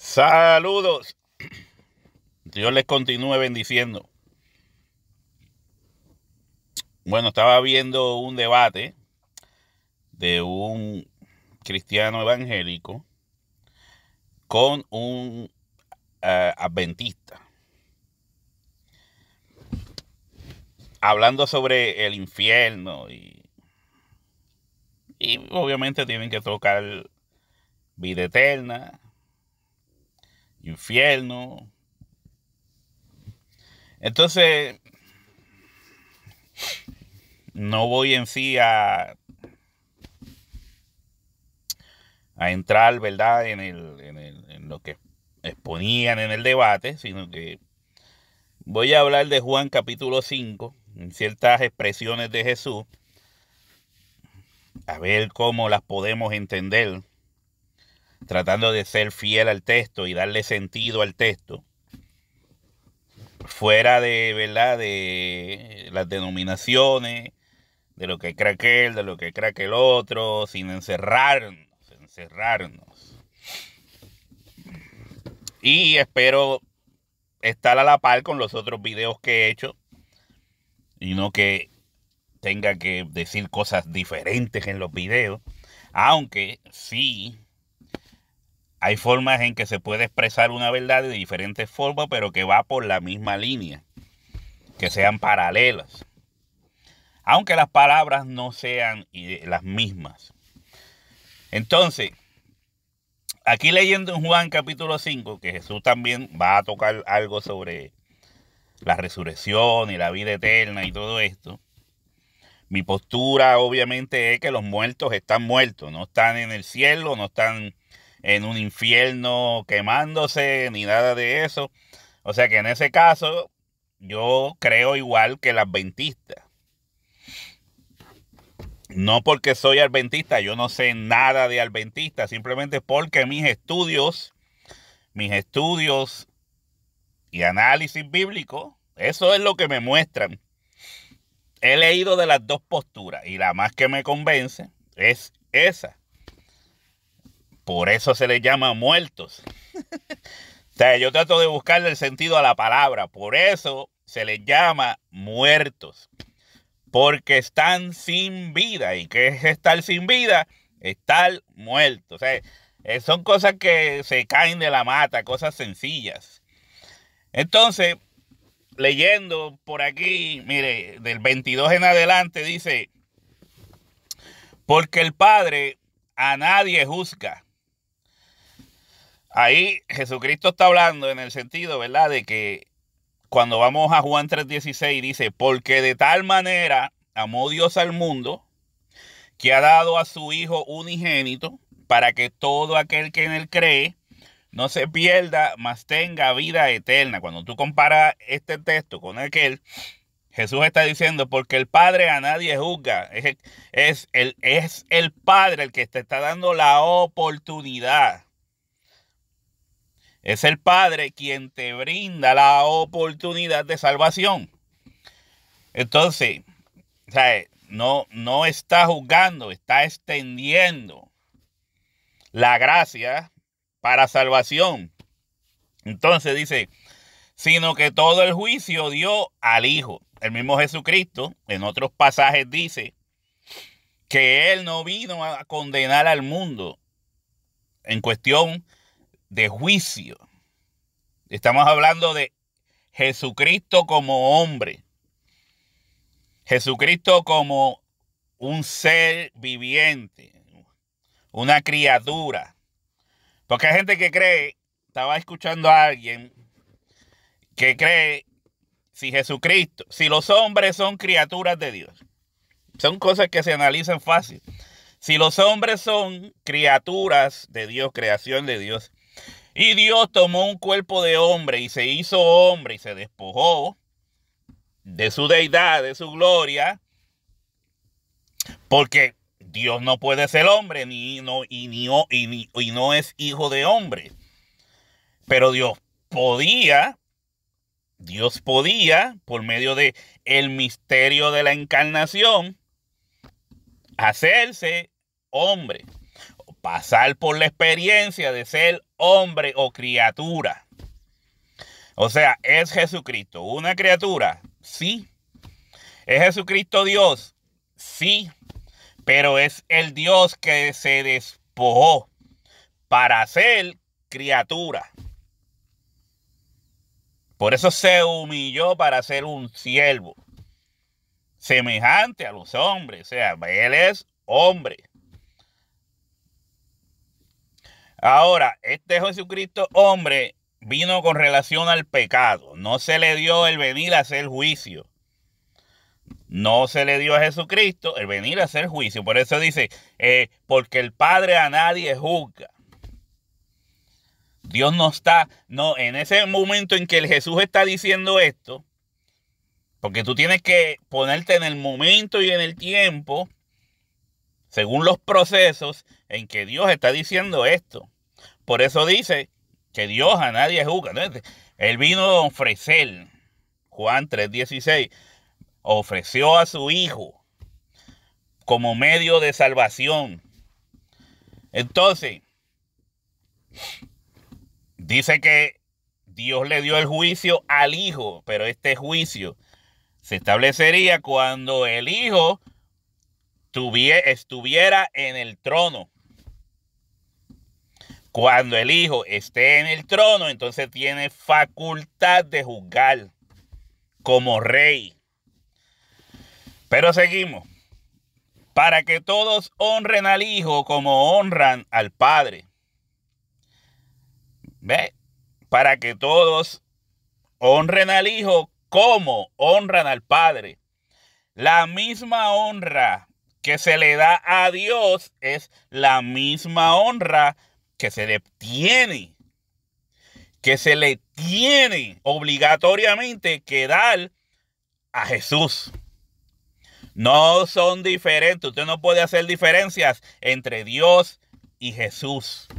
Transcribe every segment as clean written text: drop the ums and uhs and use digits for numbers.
Saludos. Dios les continúe bendiciendo. Bueno, estaba viendo un debate de un cristiano evangélico con un adventista, hablando sobre el infierno y obviamente tienen que tocar vida eterna, infierno. Entonces, no voy en sí a entrar, ¿verdad?, en lo que exponían en el debate, sino que voy a hablar de Juan capítulo 5, en ciertas expresiones de Jesús, a ver cómo las podemos entender, tratando de ser fiel al texto y darle sentido al texto, fuera de, ¿verdad?, de las denominaciones, de lo que cree aquel, de lo que cree aquel otro, sin encerrarnos. Y espero estar a la par con los otros videos que he hecho y no que tenga que decir cosas diferentes en los videos, aunque sí hay formas en que se puede expresar una verdad de diferentes formas, pero que va por la misma línea, que sean paralelas, aunque las palabras no sean las mismas. Entonces, aquí leyendo en Juan capítulo 5, que Jesús también va a tocar algo sobre la resurrección y la vida eterna y todo esto, mi postura obviamente es que los muertos están muertos, no están en el cielo, no están en un infierno quemándose, ni nada de eso. O sea que en ese caso yo creo igual que el adventista. No porque soy adventista, yo no sé nada de adventista, simplemente porque mis estudios y análisis bíblico, eso es lo que me muestran. He leído de las dos posturas y la más que me convence es esa. Por eso se les llama muertos. O sea, yo trato de buscarle el sentido a la palabra. Por eso se les llama muertos. Porque están sin vida. ¿Y qué es estar sin vida? Estar muerto. O sea, son cosas que se caen de la mata, cosas sencillas. Entonces, leyendo por aquí, mire, del 22 en adelante dice, porque el Padre a nadie juzga. Ahí Jesucristo está hablando en el sentido, ¿verdad?, de que cuando vamos a Juan 3:16 dice, porque de tal manera amó Dios al mundo que ha dado a su Hijo unigénito para que todo aquel que en él cree no se pierda, mas tenga vida eterna. Cuando tú comparas este texto con aquel, Jesús está diciendo, porque el Padre a nadie juzga. Es el Padre el que te está dando la oportunidad. Es el Padre quien te brinda la oportunidad de salvación. Entonces, o sea, no está juzgando, está extendiendo la gracia para salvación. Entonces dice, sino que todo el juicio dio al Hijo. El mismo Jesucristo en otros pasajes dice que Él no vino a condenar al mundo en cuestión de juicio. Estamos hablando de Jesucristo como hombre. Jesucristo como un ser viviente, una criatura. Porque hay gente que cree, estaba escuchando a alguien que cree, si los hombres son criaturas de Dios, son cosas que se analizan fácil. Si los hombres son criaturas de Dios, creación de Dios, y Dios tomó un cuerpo de hombre y se hizo hombre y se despojó de su deidad, de su gloria, porque Dios no puede ser hombre y no es hijo de hombre. Pero Dios podía, por medio de el misterio de la encarnación, hacerse hombre. pasar por la experiencia de ser hombre o criatura. O sea, ¿es Jesucristo una criatura? Sí. ¿Es Jesucristo Dios? Sí. Pero es el Dios que se despojó para ser criatura. Por eso se humilló para ser un siervo, semejante a los hombres. O sea, él es hombre. Ahora, este Jesucristo hombre vino con relación al pecado. No se le dio el venir a hacer juicio. No se le dio a Jesucristo el venir a hacer juicio. Por eso dice, porque el Padre a nadie juzga. Dios no está, no, en ese momento en que el Jesús está diciendo esto, porque tú tienes que ponerte en el momento y en el tiempo, según los procesos en que Dios está diciendo esto. Por eso dice que Dios a nadie juzga. Entonces, él vino a ofrecer, Juan 3:16, ofreció a su Hijo como medio de salvación. Entonces, dice que Dios le dio el juicio al Hijo, pero este juicio se establecería cuando el Hijo estuviera en el trono. Cuando el Hijo esté en el trono, entonces tiene facultad de juzgar como rey. Pero seguimos. Para que todos honren al Hijo como honran al Padre. ¿Ve? Para que todos honren al Hijo como honran al Padre. La misma honra que se le da a Dios es la misma honra que se le tiene obligatoriamente que dar a Jesús. No son diferentes. Usted no puede hacer diferencias entre Dios y Jesús.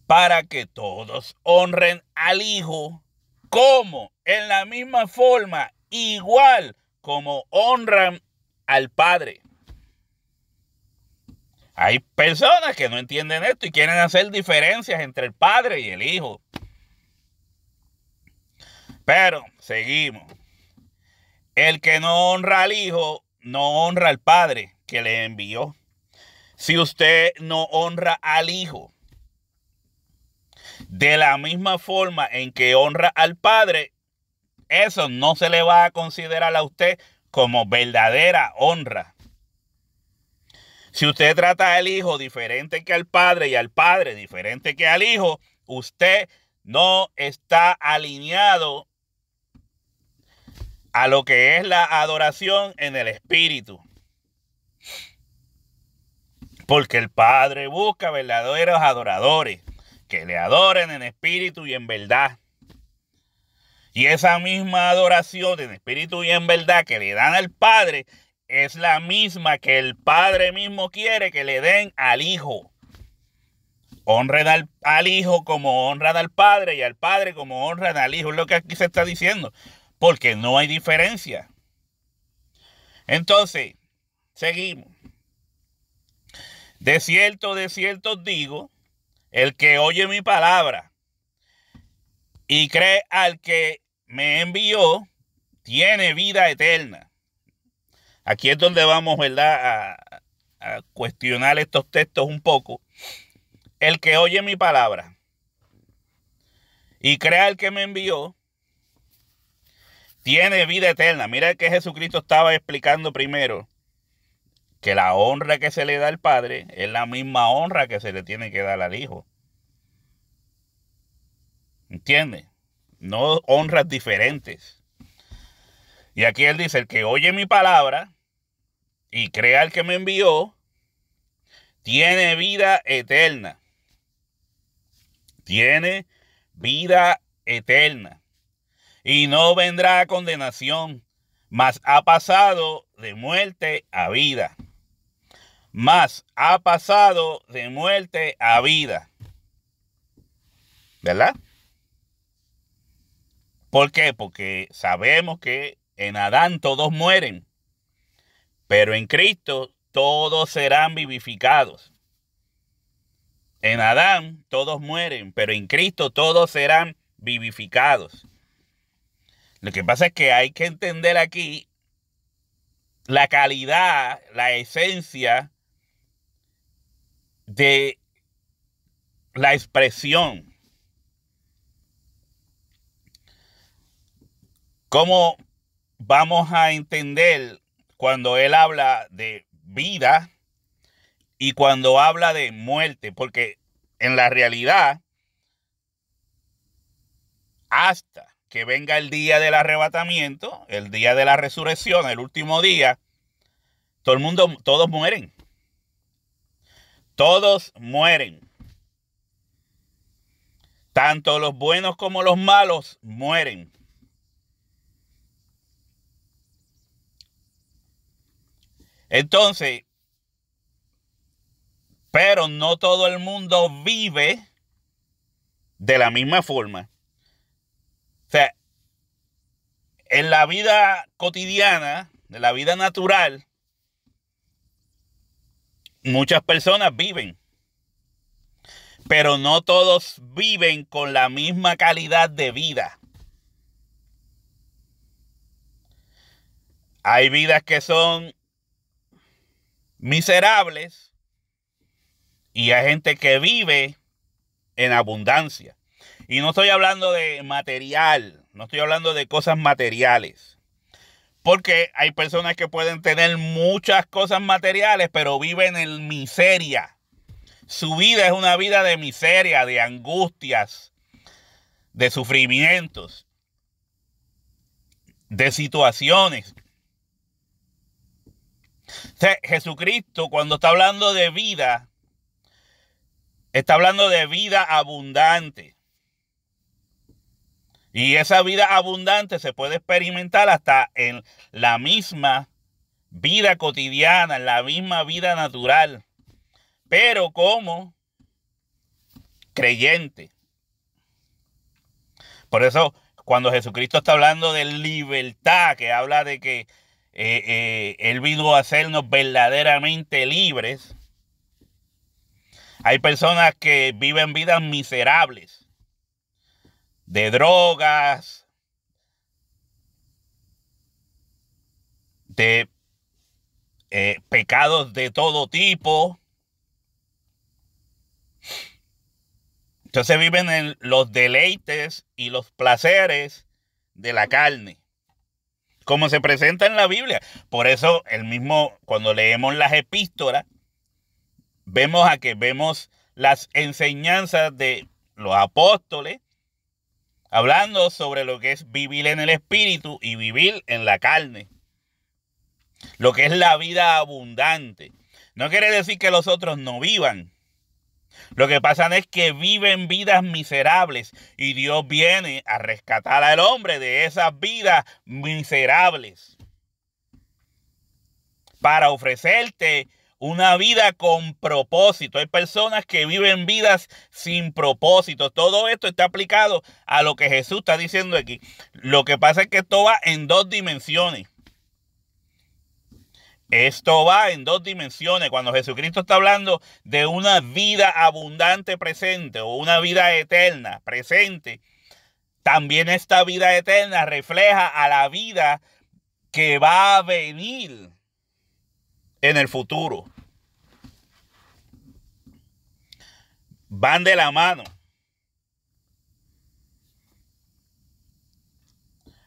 Para que todos honren al Hijo como en la misma forma, igual como honran al Padre. Hay personas que no entienden esto y quieren hacer diferencias entre el Padre y el Hijo. Pero seguimos. El que no honra al Hijo, no honra al Padre que le envió. Si usted no honra al Hijo de la misma forma en que honra al Padre, eso no se le va a considerar a usted como verdadera honra. Si usted trata al Hijo diferente que al Padre y al Padre diferente que al Hijo, usted no está alineado a lo que es la adoración en el Espíritu. Porque el Padre busca verdaderos adoradores que le adoren en espíritu y en verdad. Y esa misma adoración en espíritu y en verdad que le dan al Padre es la misma que el Padre mismo quiere que le den al Hijo. Honren al Hijo como honran al Padre y al Padre como honran al Hijo. Es lo que aquí se está diciendo. Porque no hay diferencia. Entonces, seguimos. De cierto os digo, el que oye mi palabra y cree al que me envió, tiene vida eterna. Aquí es donde vamos, ¿verdad?, a cuestionar estos textos un poco. El que oye mi palabra y cree al que me envió, tiene vida eterna. Mira que Jesucristo estaba explicando primero que la honra que se le da al Padre es la misma honra que se le tiene que dar al Hijo. ¿Entiendes? No honras diferentes. Y aquí él dice, el que oye mi palabra y cree al que me envió, tiene vida eterna. Tiene vida eterna. Y no vendrá a condenación, mas ha pasado de muerte a vida. Mas ha pasado de muerte a vida. ¿Verdad? ¿Por qué? Porque sabemos que en Adán todos mueren, pero en Cristo todos serán vivificados. En Adán todos mueren, pero en Cristo todos serán vivificados. Lo que pasa es que hay que entender aquí la calidad, la esencia de la expresión. ¿Cómo vamos a entender cuando él habla de vida y cuando habla de muerte? Porque en la realidad, hasta que venga el día del arrebatamiento, el día de la resurrección, el último día, todos mueren. Todos mueren. Tanto los buenos como los malos mueren. Entonces, pero no todo el mundo vive de la misma forma. O sea, en la vida cotidiana, en la vida natural, muchas personas viven, pero no todos viven con la misma calidad de vida. Hay vidas que son miserables y hay gente que vive en abundancia. Y no estoy hablando de material, no estoy hablando de cosas materiales. Porque hay personas que pueden tener muchas cosas materiales, pero viven en miseria. Su vida es una vida de miseria, de angustias, de sufrimientos, de situaciones. O sea, Jesucristo, cuando está hablando de vida, está hablando de vida abundante. Y esa vida abundante se puede experimentar hasta en la misma vida cotidiana, en la misma vida natural. Pero como creyente. Por eso, cuando Jesucristo está hablando de libertad, que habla de que Él vino a hacernos verdaderamente libres, hay personas que viven vidas miserables, de drogas, de pecados de todo tipo. Entonces viven en los deleites y los placeres de la carne, como se presenta en la Biblia. Por eso, cuando leemos las epístolas, vemos las enseñanzas de los apóstoles, hablando sobre lo que es vivir en el espíritu y vivir en la carne. Lo que es la vida abundante. No quiere decir que los otros no vivan. Lo que pasa es que viven vidas miserables y Dios viene a rescatar al hombre de esas vidas miserables para ofrecerte una vida con propósito. Hay personas que viven vidas sin propósito. Todo esto está aplicado a lo que Jesús está diciendo aquí. Lo que pasa es que esto va en dos dimensiones. Esto va en dos dimensiones. Cuando Jesucristo está hablando de una vida abundante presente o una vida eterna presente, también esta vida eterna refleja a la vida que va a venir en el futuro. Van de la mano.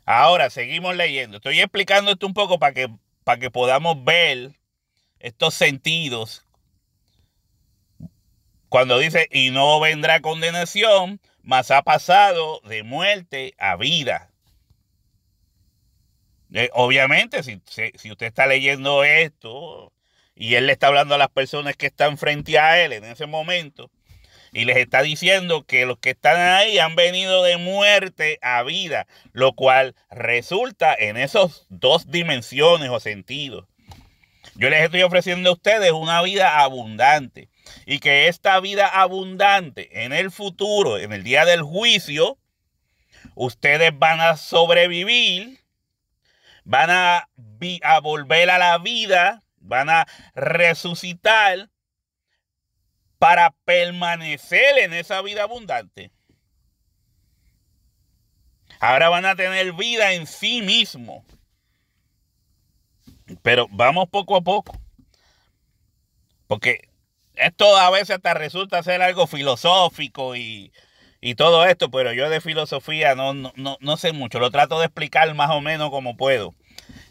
Ahora, seguimos leyendo. Estoy explicando esto un poco para que podamos ver estos sentidos. Cuando dice, y no vendrá condenación, mas ha pasado de muerte a vida. Obviamente, si usted está leyendo esto y él le está hablando a las personas que están frente a él en ese momento y les está diciendo que los que están ahí han venido de muerte a vida, lo cual resulta en esos dos dimensiones o sentidos. Yo les estoy ofreciendo a ustedes una vida abundante y que esta vida abundante en el futuro, en el día del juicio, ustedes van a sobrevivir, van a volver a la vida, van a resucitar para permanecer en esa vida abundante. Ahora van a tener vida en sí mismo. Pero vamos poco a poco. Porque esto a veces hasta resulta ser algo filosófico y todo esto, pero yo de filosofía no sé mucho. Lo trato de explicar más o menos como puedo.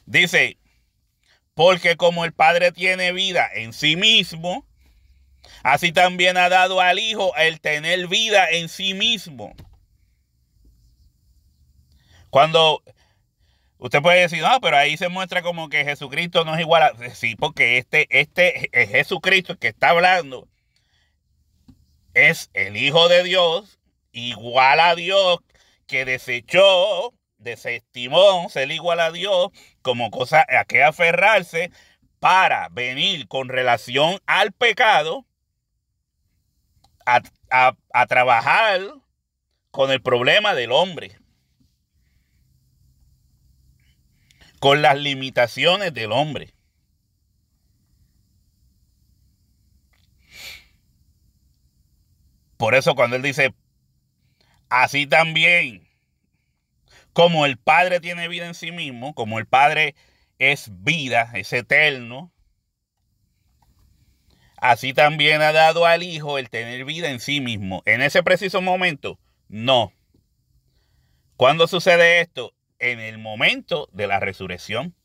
Dice, porque como el Padre tiene vida en sí mismo, así también ha dado al Hijo el tener vida en sí mismo. Cuando usted puede decir, no, pero ahí se muestra como que Jesucristo no es igual a... Sí, porque este Jesucristo que está hablando es el Hijo de Dios, igual a Dios, que desestimó ser igual a Dios como cosa a que aferrarse para venir con relación al pecado a trabajar con el problema del hombre, con las limitaciones del hombre. Por eso cuando él dice, así también, como el Padre tiene vida en sí mismo, como el Padre es vida, es eterno, así también ha dado al Hijo el tener vida en sí mismo. En ese preciso momento, no. ¿Cuándo sucede esto? En el momento de la resurrección.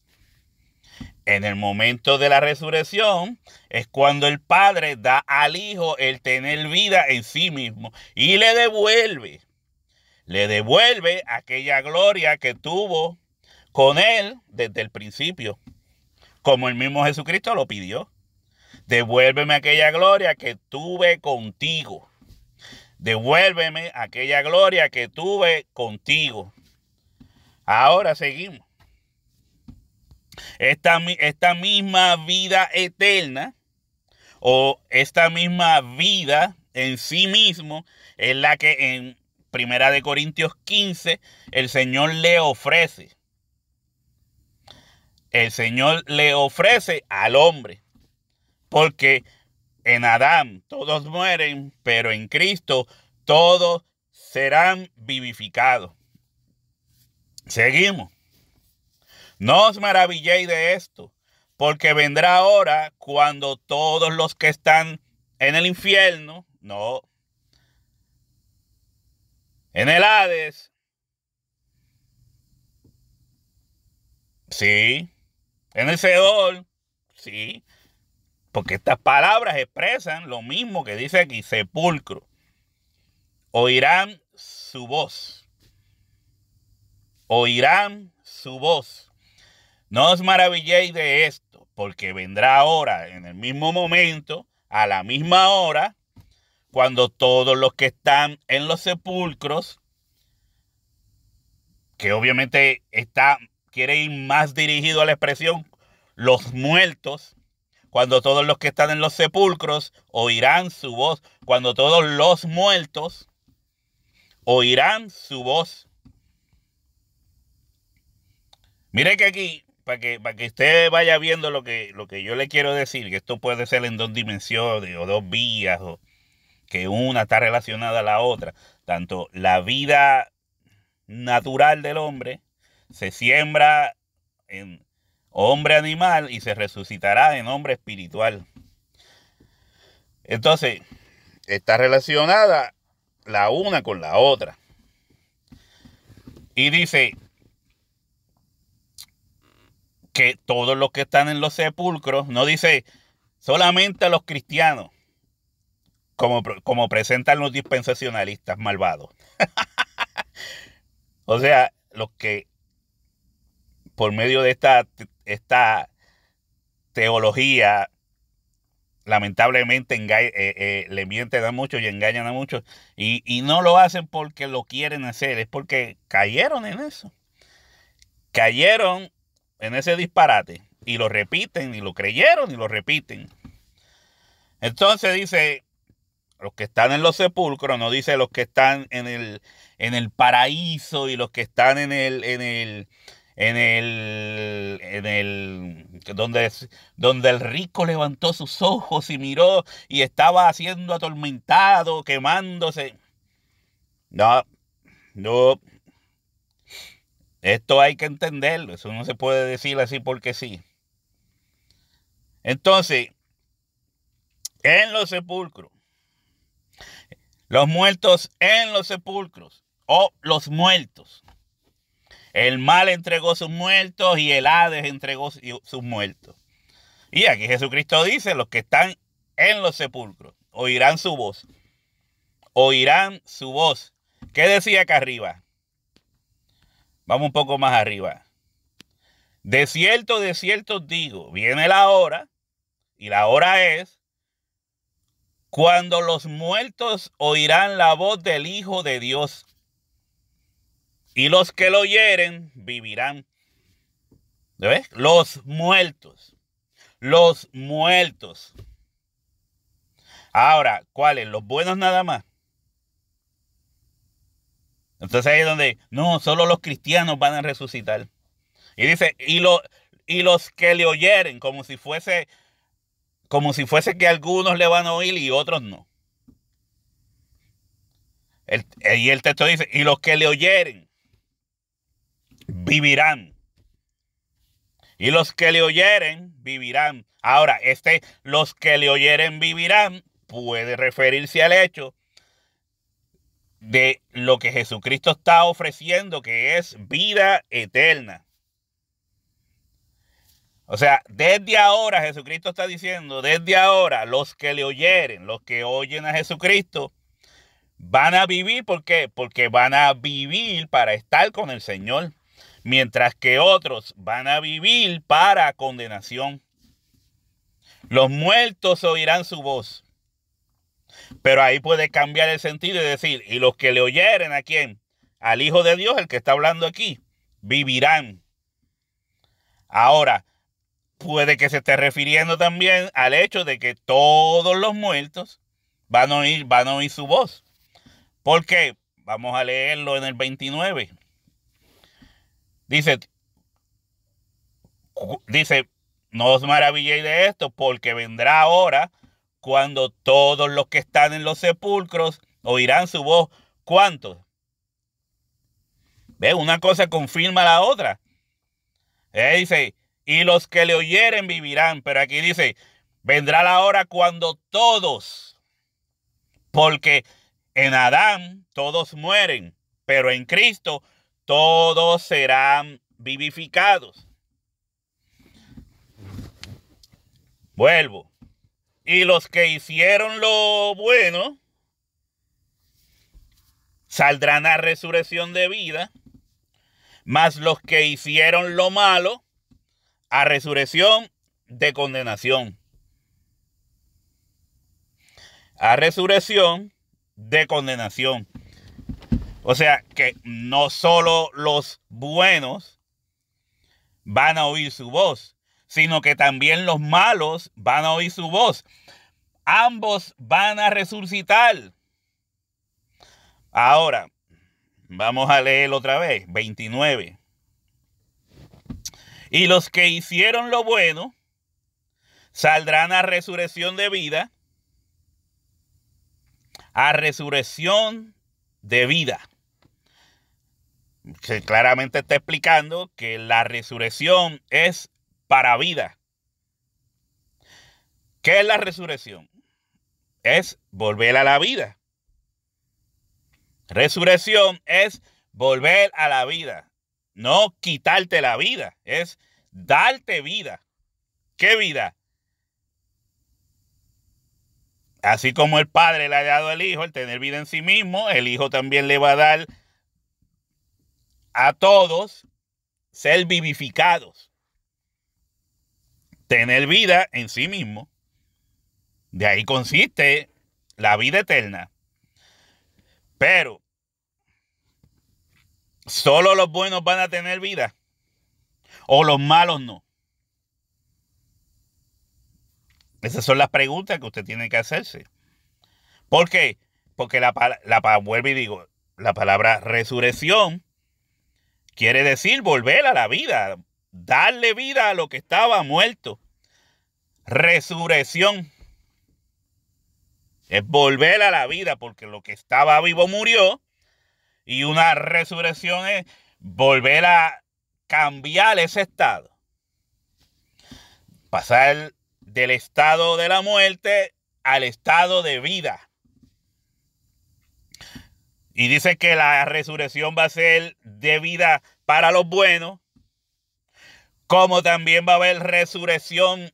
En el momento de la resurrección es cuando el Padre da al Hijo el tener vida en sí mismo y le devuelve aquella gloria que tuvo con él desde el principio, como el mismo Jesucristo lo pidió. Devuélveme aquella gloria que tuve contigo. Devuélveme aquella gloria que tuve contigo. Ahora seguimos. Esta misma vida eterna o esta misma vida en sí mismo es la que en 1 Corintios 15 el Señor le ofrece. El Señor le ofrece al hombre. Porque en Adán todos mueren, pero en Cristo todos serán vivificados. Seguimos. No os maravilléis de esto, porque vendrá hora cuando todos los que están en el infierno, no, en el Hades, sí, en el Seol, sí, porque estas palabras expresan lo mismo que dice aquí, sepulcro. Oirán su voz. Oirán su voz. No os maravilléis de esto, porque vendrá ahora, en el mismo momento, a la misma hora, cuando todos los que están en los sepulcros, que obviamente quiere ir más dirigido a la expresión, los muertos, cuando todos los que están en los sepulcros oirán su voz, cuando todos los muertos oirán su voz. Mire que aquí, para que usted vaya viendo lo que yo le quiero decir, que esto puede ser en dos dimensiones o dos vías, o que una está relacionada a la otra. Tanto la vida natural del hombre se siembra en hombre animal y se resucitará en hombre espiritual. Entonces, está relacionada la una con la otra. Y dice que todos los que están en los sepulcros, no dice solamente los cristianos, como presentan los dispensacionalistas malvados. O sea, los que por medio de esta teología lamentablemente le mienten a muchos y engañan a muchos y no lo hacen porque lo quieren hacer, es porque cayeron en eso. Cayeron en ese disparate y lo repiten y lo creyeron y lo repiten. Entonces dice, los que están en los sepulcros, no dice los que están en el paraíso y los que están en donde el rico levantó sus ojos y miró y estaba siendo atormentado, quemándose. No, no, esto hay que entenderlo, eso no se puede decir así porque sí. Entonces, en los sepulcros, los muertos en los sepulcros, o los muertos. El mal entregó sus muertos y el Hades entregó sus muertos. Y aquí Jesucristo dice, los que están en los sepulcros oirán su voz. Oirán su voz. ¿Qué decía acá arriba? Vamos un poco más arriba. De cierto os digo, viene la hora, y la hora es cuando los muertos oirán la voz del Hijo de Dios. Y los que lo oyeren vivirán. ¿Ves? Los muertos. Los muertos. Ahora, ¿cuáles? Los buenos nada más. Entonces ahí es donde, no, solo los cristianos van a resucitar. Y dice, y los que le oyeren, como si fuese que algunos le van a oír y otros no. Y el texto dice, y los que le oyeren vivirán. Y los que le oyeren vivirán. Ahora, los que le oyeren vivirán puede referirse al hecho de lo que Jesucristo está ofreciendo, que es vida eterna. O sea, desde ahora Jesucristo está diciendo, desde ahora los que le oyeren, los que oyen a Jesucristo, van a vivir. ¿Por qué? Porque van a vivir para estar con el Señor, mientras que otros van a vivir para condenación. Los muertos oirán su voz. Pero ahí puede cambiar el sentido y decir, y los que le oyeren, ¿a quién? Al Hijo de Dios, el que está hablando aquí, vivirán. Ahora, puede que se esté refiriendo también al hecho de que todos los muertos van a oír su voz. ¿Por qué? Vamos a leerlo en el 29. Dice, no os maravilléis de esto, porque vendrá ahora cuando todos los que están en los sepulcros oirán su voz. ¿Cuántos? ¿Ve? Una cosa confirma la otra. Dice, y los que le oyeren vivirán. Pero aquí dice, vendrá la hora cuando todos, porque en Adán todos mueren, pero en Cristo todos serán vivificados. Vuelvo. Y los que hicieron lo bueno saldrán a resurrección de vida, mas los que hicieron lo malo a resurrección de condenación. A resurrección de condenación. O sea que no solo los buenos van a oír su voz, sino que también los malos van a oír su voz. Ambos van a resucitar. Ahora, vamos a leer otra vez, 29. Y los que hicieron lo bueno saldrán a resurrección de vida, a resurrección de vida. Que claramente está explicando que la resurrección es para vida. ¿Qué es la resurrección? Es volver a la vida. Resurrección es volver a la vida. No quitarte la vida, es darte vida. ¿Qué vida? Así como el Padre le ha dado al Hijo el tener vida en sí mismo, el Hijo también le va a dar a todos ser vivificados. Tener vida en sí mismo. De ahí consiste la vida eterna. Pero ¿solo los buenos van a tener vida? ¿O los malos no? Esas son las preguntas que usted tiene que hacerse. ¿Por qué? Porque vuelvo y digo, la palabra resurrección quiere decir volver a la vida, darle vida a lo que estaba muerto. Resurrección es volver a la vida, porque lo que estaba vivo murió, y una resurrección es volver a cambiar ese estado. Pasar del estado de la muerte al estado de vida. Y dice que la resurrección va a ser de vida para los buenos, como también va a haber resurrección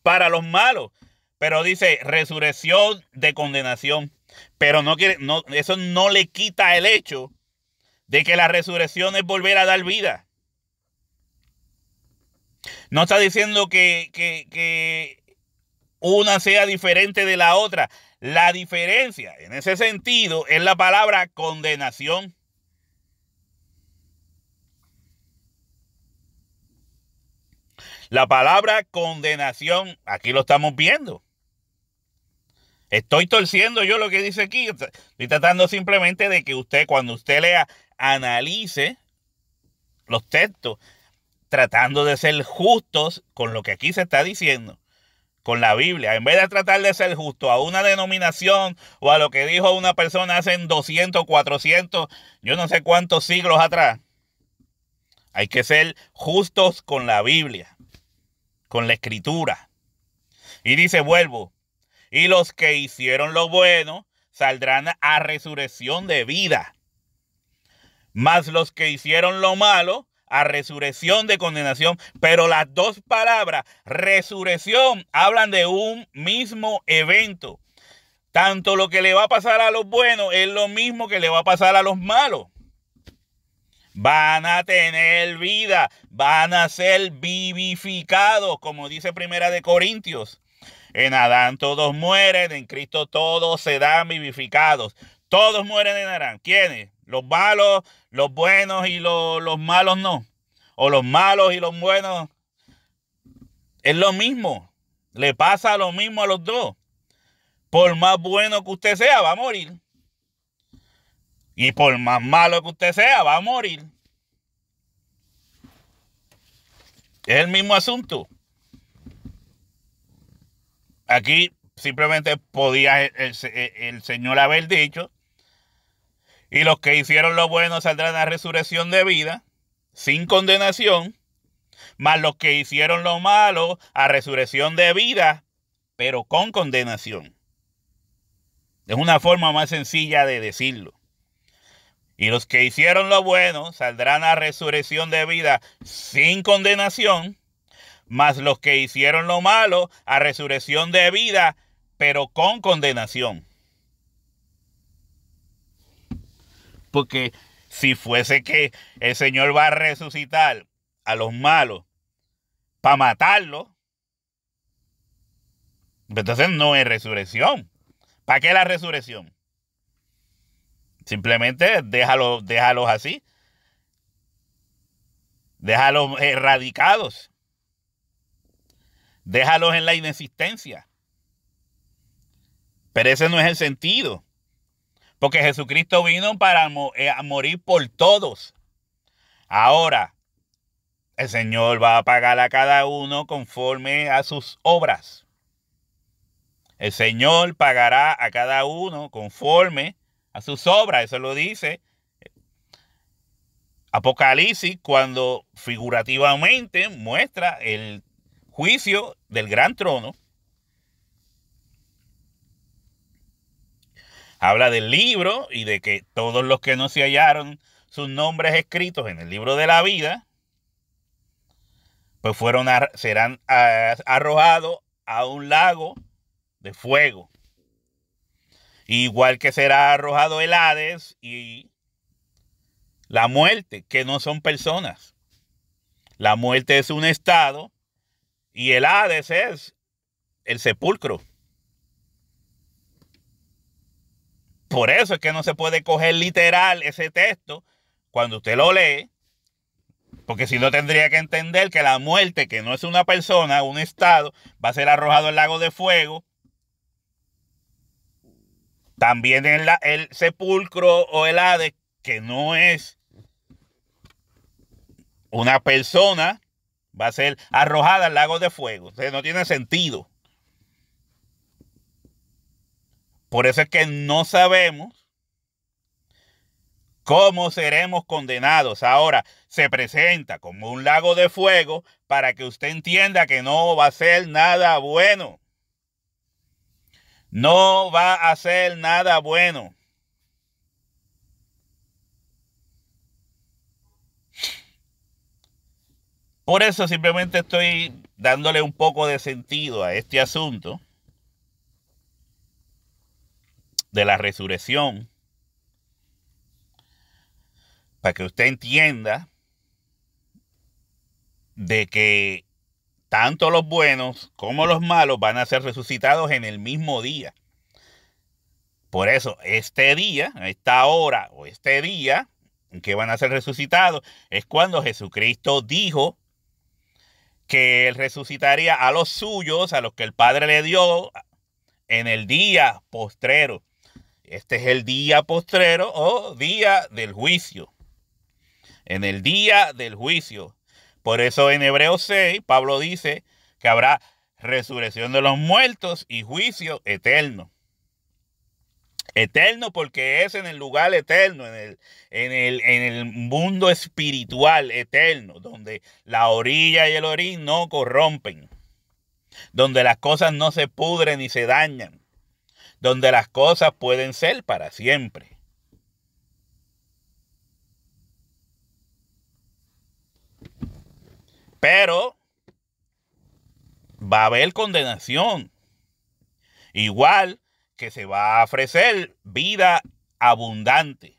para los malos. Pero dice resurrección de condenación. Pero eso no le quita el hecho de que la resurrección es volver a dar vida. No está diciendo que una sea diferente de la otra. La diferencia en ese sentido es la palabra condenación. La palabra condenación, aquí lo estamos viendo. Estoy torciendo yo lo que dice aquí. Estoy tratando simplemente de que usted, cuando usted lea, analice los textos, tratando de ser justos con lo que aquí se está diciendo, con la Biblia. En vez de tratar de ser justo a una denominación o a lo que dijo una persona hace 200, 400, yo no sé cuántos siglos atrás, hay que ser justos con la Biblia, con la Escritura. Y dice, vuelvo, y los que hicieron lo bueno saldrán a resurrección de vida, mas los que hicieron lo malo a resurrección de condenación. Pero las dos palabras, resurrección, hablan de un mismo evento. Tanto lo que le va a pasar a los buenos es lo mismo que le va a pasar a los malos. Van a tener vida, van a ser vivificados, como dice Primera de Corintios. En Adán todos mueren, en Cristo todos serán vivificados. Todos mueren en Adán. ¿Quiénes? Los malos, los buenos y los malos no. O los malos y los buenos. Es lo mismo. Le pasa lo mismo a los dos. Por más bueno que usted sea, va a morir. Y por más malo que usted sea, va a morir. Es el mismo asunto. Aquí simplemente podía el Señor haber dicho, y los que hicieron lo bueno saldrán a resurrección de vida, sin condenación, mas los que hicieron lo malo a resurrección de vida, pero con condenación. Es una forma más sencilla de decirlo. Y los que hicieron lo bueno saldrán a resurrección de vida sin condenación, mas los que hicieron lo malo a resurrección de vida, pero con condenación. Porque si fuese que el Señor va a resucitar a los malos para matarlos, entonces no es resurrección. ¿Para qué la resurrección? Simplemente déjalos así. Déjalos erradicados. Déjalos en la inexistencia. Pero ese no es el sentido. Porque Jesucristo vino para morir por todos. Ahora, el Señor va a pagar a cada uno conforme a sus obras. El Señor pagará a cada uno conforme a sus obras. Eso lo dice Apocalipsis, cuando figurativamente muestra el juicio del gran trono. Habla del libro y de que todos los que no se hallaron sus nombres escritos en el libro de la vida, pues serán arrojados a un lago de fuego. Igual que será arrojado el Hades y la muerte, que no son personas. La muerte es un estado y el Hades es el sepulcro. Por eso es que no se puede coger literal ese texto cuando usted lo lee, porque si no tendría que entender que la muerte, que no es una persona, un estado, va a ser arrojado al lago de fuego. También el sepulcro o el Hades, que no es una persona va a ser arrojada al lago de fuego. O sea, no tiene sentido. Por eso es que no sabemos cómo seremos condenados. Ahora, se presenta como un lago de fuego para que usted entienda que no va a ser nada bueno. No va a ser nada bueno. Por eso simplemente estoy dándole un poco de sentido a este asunto de la resurrección, para que usted entienda de que tanto los buenos como los malos van a ser resucitados en el mismo día. Por eso, este día, a esta hora o este día en que van a ser resucitados, es cuando Jesucristo dijo que Él resucitaría a los suyos, a los que el Padre le dio en el día postrero. Este es el día postrero o día del juicio. En el día del juicio. Por eso en Hebreos 6, Pablo dice que habrá resurrección de los muertos y juicio eterno. Eterno porque es en el lugar eterno, en el mundo espiritual eterno, donde la orilla y el orín no corrompen, donde las cosas no se pudren ni se dañan, donde las cosas pueden ser para siempre. Pero va a haber condenación. Igual que se va a ofrecer vida abundante.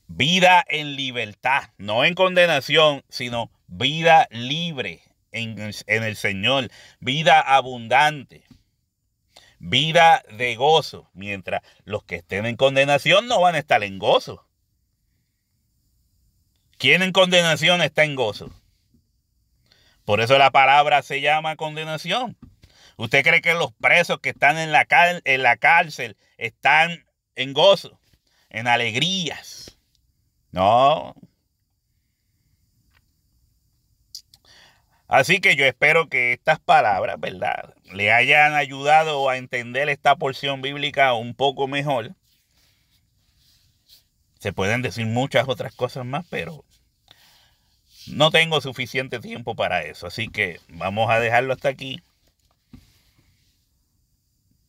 Vida en libertad, no en condenación, sino vida libre en el Señor. Vida abundante. Vida de gozo. Mientras los que estén en condenación no van a estar en gozo. ¿Quién en condenación está en gozo? Por eso la palabra se llama condenación. ¿Usted cree que los presos que están en la cárcel están en gozo, en alegrías? No. Así que yo espero que estas palabras, ¿verdad?, le hayan ayudado a entender esta porción bíblica un poco mejor. Se pueden decir muchas otras cosas más, pero no tengo suficiente tiempo para eso. Así que vamos a dejarlo hasta aquí.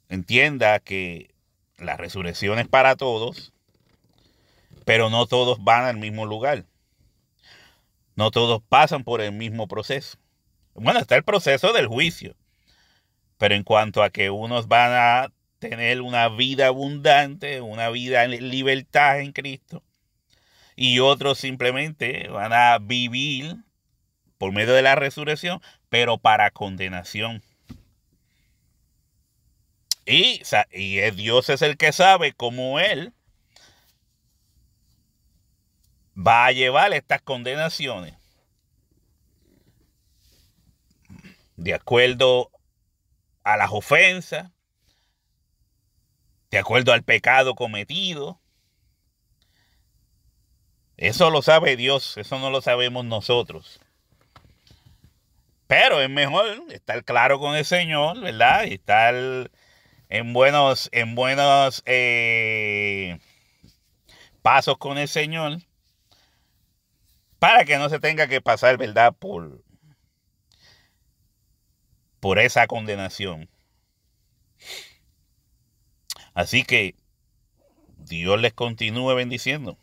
Entienda que la resurrección es para todos, pero no todos van al mismo lugar. No todos pasan por el mismo proceso. Bueno, está el proceso del juicio, pero en cuanto a que unos van a tener una vida abundante, una vida en libertad en Cristo, y otros simplemente van a vivir por medio de la resurrección, pero para condenación. Y Dios es el que sabe cómo Él va a llevar estas condenaciones de acuerdo a las ofensas, de acuerdo al pecado cometido. Eso lo sabe Dios, eso no lo sabemos nosotros. Pero es mejor estar claro con el Señor, ¿verdad? Y estar en buenos pasos con el Señor, para que no se tenga que pasar, ¿verdad?, por esa condenación. Así que Dios les continúe bendiciendo.